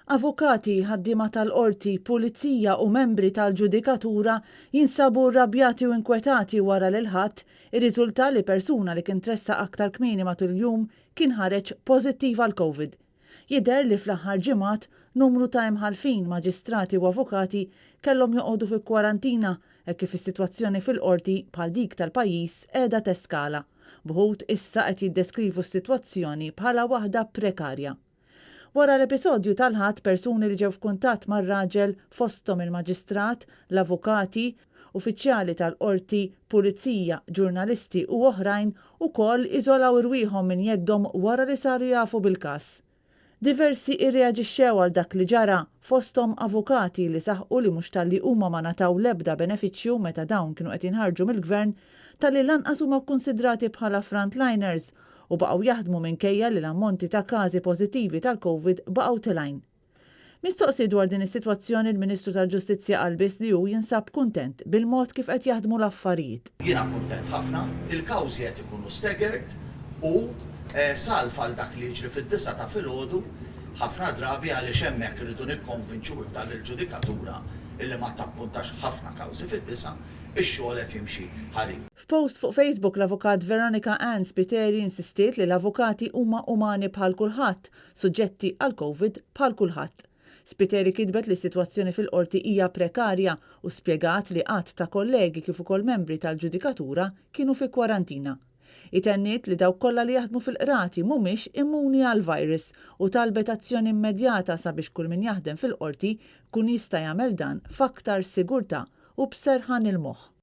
Avukati, ħaddiema tal-qorti, pulizija u membri tal-ġudikatura jinsabu rrabjati u inkwetati wara li l-ħadd irriżulta li persuna li kien tressa aktar kmieni matul il-jum kien ħareġ pożittiv għal COVID. Jidher li fl-aħħar ġimgħat numru ta' imħalfin, maġistrati u avukati kellhom joqogħdu fi kwarantina hekk kif is-sitwazzjoni fil-qorti bħal dik tal-pajjiż qiegħda teskala. Bħud issa qed jiddeskrivu s-sitwazzjoni bħala waħda prekarja. Wara l-episodju tal-ħadd persuni li ġew f'kuntatt mar-raġel fosthom il-maġistrat, l-avukati, uffiċjali tal-qorti, pulizija, ġurnalisti u oħrajn ukoll iżolaw irwieħhom minn jeddhom wara li saru jafu bil-każ. Diversi irreaġixxew għal dak li ġara fosthom avukati li saħqu li mhux talli huma ma nataw l-ebda benefiċċju meta dawn kienu qed jinħarġu mill-gvern talli lanqas huma kkunsidrati bħala frontliners u baqgħu jaħdmu minkejja li l-ammonti ta' każi pożittivi tal-COVID baqgħu tilgħin. Mistoqsi dwar din is-sitwazzjoni l-Ministru tal-Ġustizzja qal biss li hu jinsab kuntent bil-mod kif qed jaħdmu l-affarijiet. Jiena kuntent ħafna, il-kawżi qed ikunu staggered u salf għal dak li jiġri fid-9 ta' filgħodu ħafna drabi għaliex hemmhekk irridu nikkonvinċu iktar il-ġudikatura illi ma tappuntax ħafna kawżi fid-9 ix-xogħol qed jimxi ħarib. F'post fuq Facebook l-avukat Veronica Ann Spiteri insistiet li l-avukati huma umani bħal kulħadd, suġġetti għal COVID bħal kulħadd. Spiteri kitbet li s-sitwazzjoni fil-qorti hija prekarja u spjegat li qatt ta' kollegi kif ukoll membri tal-ġudikatura kienu fi kwarantina. Itenniet li dawk kollha li jaħdmu fil-qrati mhumiex immuni għall-virus u talbet azzjoni immedjata sabiex kull min jaħdem fil-qorti kun jista' jagħmel dan f'aktar sigurtà u b'serħan il-moħħ.